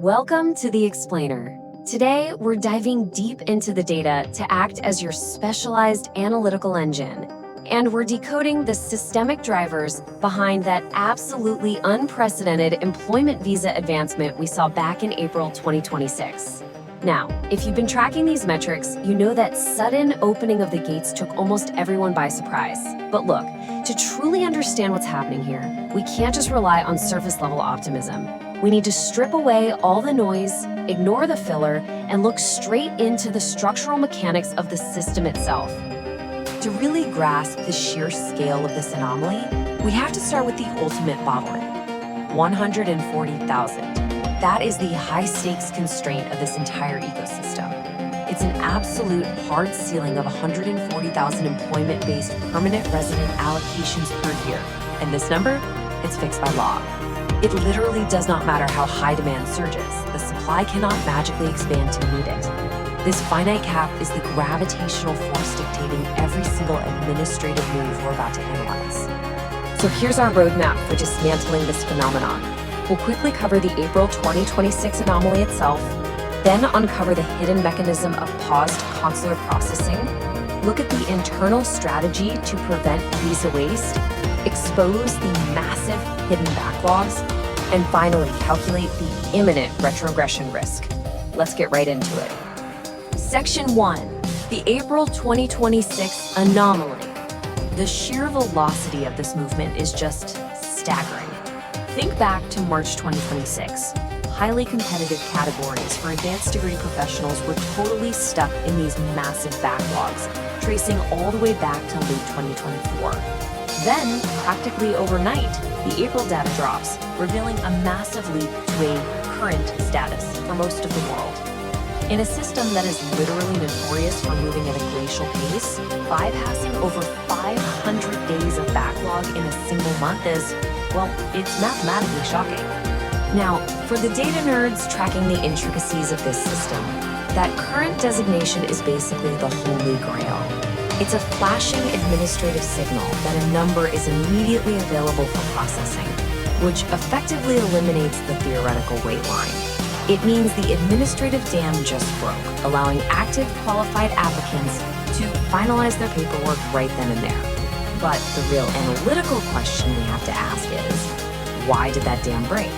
Welcome to The Explainer. Today, we're diving deep into the data to act as your specialized analytical engine. And we're decoding the systemic drivers behind that absolutely unprecedented employment visa advancement we saw back in April 2026. Now, if you've been tracking these metrics, you know that sudden opening of the gates took almost everyone by surprise. But look, to truly understand what's happening here, we can't just rely on surface-level optimism. We need to strip away all the noise, ignore the filler, and look straight into the structural mechanics of the system itself. To really grasp the sheer scale of this anomaly, we have to start with the ultimate bottleneck: 140,000. That is the high-stakes constraint of this entire ecosystem. It's an absolute hard ceiling of 140,000 employment-based permanent resident allocations per year. And this number, it's fixed by law. It literally does not matter how high demand surges. The supply cannot magically expand to meet it. This finite cap is the gravitational force dictating every single administrative move we're about to analyze. So here's our roadmap for dismantling this phenomenon. We'll quickly cover the April 2026 anomaly itself, then uncover the hidden mechanism of paused consular processing, look at the internal strategy to prevent visa waste, expose the massive hidden backlogs, and finally calculate the imminent retrogression risk. Let's get right into it. Section 1, the April 2026 anomaly. The sheer velocity of this movement is just staggering. Think back to March 2026. Highly competitive categories for advanced degree professionals were totally stuck in these massive backlogs, tracing all the way back to late 2024. Then, practically overnight, the April data drops, revealing a massive leap to a current status for most of the world. In a system that is literally notorious for moving at a glacial pace, bypassing over 500 days of backlog in a single month is, well, it's mathematically shocking. Now, for the data nerds tracking the intricacies of this system, that current designation is basically the holy grail. It's a flashing administrative signal that a number is immediately available for processing, which effectively eliminates the theoretical wait line. It means the administrative dam just broke, allowing active qualified applicants to finalize their paperwork right then and there. But the real analytical question we have to ask is, why did that dam break?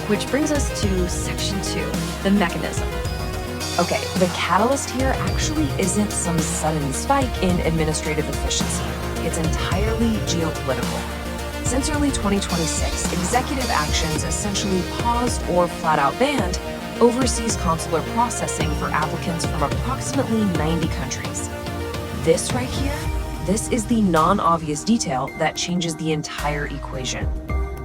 Which brings us to Section 2, the mechanism. Okay, the catalyst here actually isn't some sudden spike in administrative efficiency. It's entirely geopolitical. Since early 2026, executive actions essentially paused or flat out banned overseas consular processing for applicants from approximately 90 countries. This right here, this is the non-obvious detail that changes the entire equation.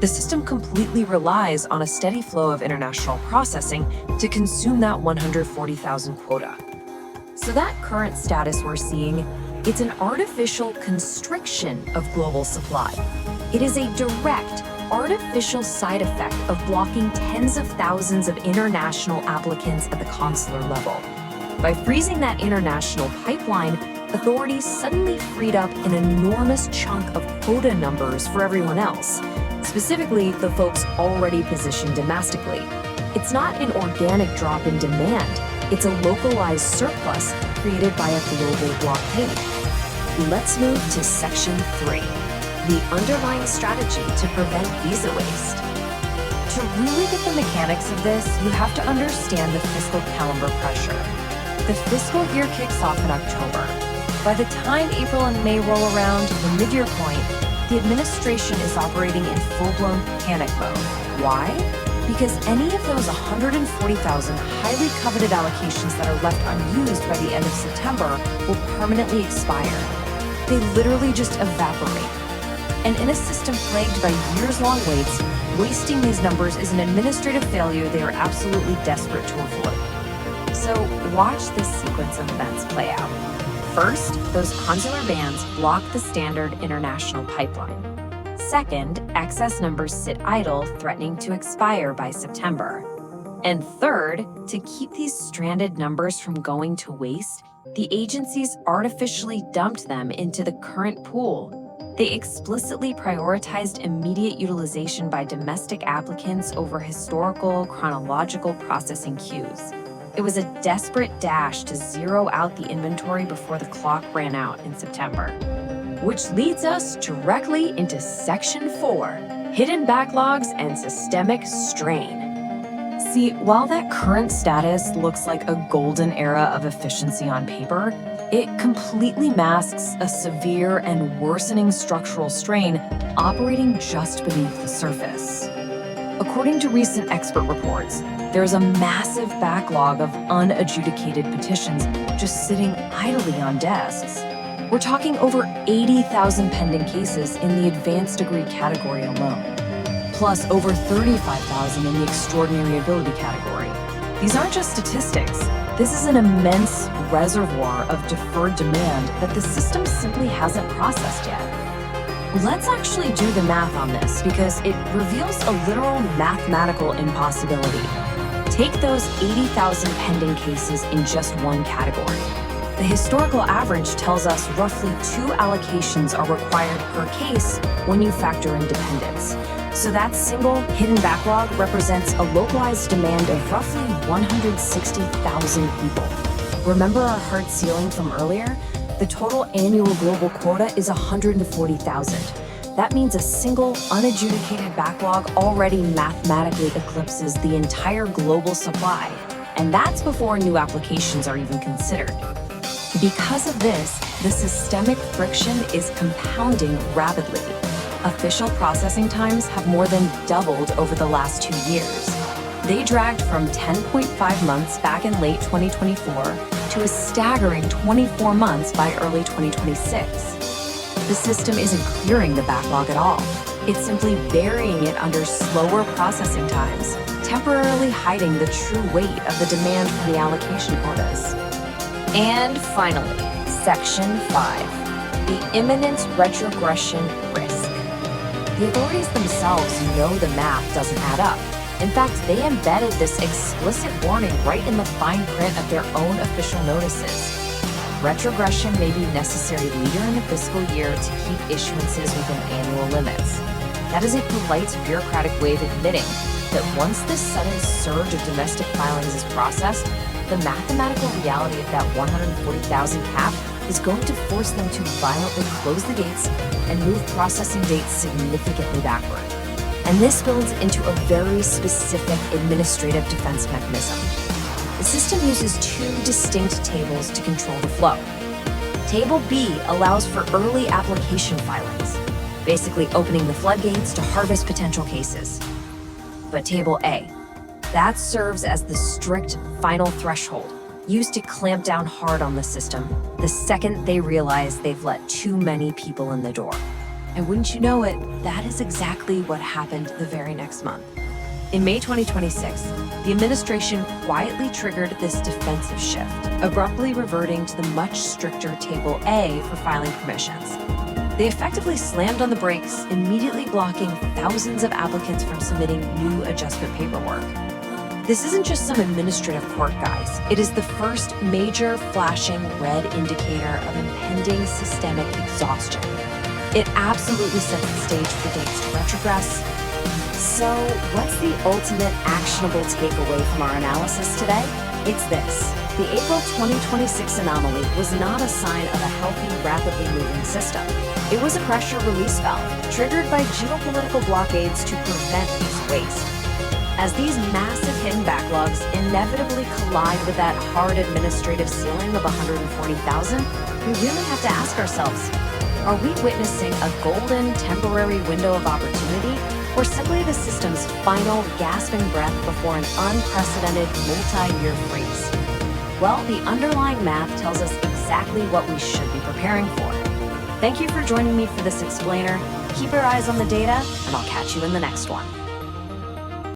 The system completely relies on a steady flow of international processing to consume that 140,000 quota. So that current status we're seeing, it's an artificial constriction of global supply. It is a direct, artificial side effect of blocking tens of thousands of international applicants at the consular level. By freezing that international pipeline, authorities suddenly freed up an enormous chunk of quota numbers for everyone else, specifically the folks already positioned domestically. It's not an organic drop in demand, it's a localized surplus created by a global blockade. Let's move to Section 3, the underlying strategy to prevent visa waste. To really get the mechanics of this, you have to understand the fiscal calendar pressure. The fiscal year kicks off in October. By the time April and May roll around to the mid-year point, the administration is operating in full-blown panic mode. Why? Because any of those 140,000 highly coveted allocations that are left unused by the end of September will permanently expire. They literally just evaporate. And in a system plagued by years-long waits, wasting these numbers is an administrative failure they are absolutely desperate to avoid. So watch this sequence of events play out. First, those consular bans block the standard international pipeline. Second, excess numbers sit idle, threatening to expire by September. And third, to keep these stranded numbers from going to waste, the agencies artificially dumped them into the current pool. They explicitly prioritized immediate utilization by domestic applicants over historical, chronological processing queues. It was a desperate dash to zero out the inventory before the clock ran out in September. Which leads us directly into Section 4, Hidden Backlogs and Systemic Strain. See, while that current status looks like a golden era of efficiency on paper, it completely masks a severe and worsening structural strain operating just beneath the surface. According to recent expert reports, there's a massive backlog of unadjudicated petitions just sitting idly on desks. We're talking over 80,000 pending cases in the advanced degree category alone, plus over 35,000 in the extraordinary ability category. These aren't just statistics. This is an immense reservoir of deferred demand that the system simply hasn't processed yet. Let's actually do the math on this because it reveals a literal mathematical impossibility. Take those 80,000 pending cases in just one category. The historical average tells us roughly 2 allocations are required per case when you factor in dependents. So that single hidden backlog represents a localized demand of roughly 160,000 people. Remember our hard ceiling from earlier? The total annual global quota is 140,000. That means a single unadjudicated backlog already mathematically eclipses the entire global supply. And that's before new applications are even considered. Because of this, the systemic friction is compounding rapidly. Official processing times have more than doubled over the last 2 years. They dragged from 10.5 months back in late 2024 to a staggering 24 months by early 2026. The system isn't clearing the backlog at all. It's simply burying it under slower processing times, temporarily hiding the true weight of the demand for the allocation quotas. And finally, Section 5, the imminent retrogression risk. The authorities themselves know the math doesn't add up. In fact, they embedded this explicit warning right in the fine print of their own official notices. Retrogression may be necessary later in the fiscal year to keep issuances within annual limits. That is a polite bureaucratic way of admitting that once this sudden surge of domestic filings is processed, the mathematical reality of that 140,000 cap is going to force them to violently close the gates and move processing dates significantly backward. And this builds into a very specific administrative defense mechanism. The system uses 2 distinct tables to control the flow. Table B allows for early application filings, basically opening the floodgates to harvest potential cases. But Table A, that serves as the strict final threshold, used to clamp down hard on the system the second they realize they've let too many people in the door. And wouldn't you know it, that is exactly what happened the very next month. In May 2026, the administration quietly triggered this defensive shift, abruptly reverting to the much stricter Table A for filing permissions. They effectively slammed on the brakes, immediately blocking thousands of applicants from submitting new adjustment paperwork. This isn't just some administrative quirk, guys. It is the first major flashing red indicator of impending systemic exhaustion. It absolutely sets the stage for dates to retrogress. So, what's the ultimate actionable takeaway from our analysis today? It's this. The April 2026 anomaly was not a sign of a healthy, rapidly moving system. It was a pressure release valve, triggered by geopolitical blockades to prevent these waste. As these massive hidden backlogs inevitably collide with that hard administrative ceiling of 140,000, we really have to ask ourselves, are we witnessing a golden temporary window of opportunity, or simply the system's final gasping breath before an unprecedented multi-year freeze? Well, the underlying math tells us exactly what we should be preparing for. Thank you for joining me for this explainer. Keep your eyes on the data, and I'll catch you in the next one.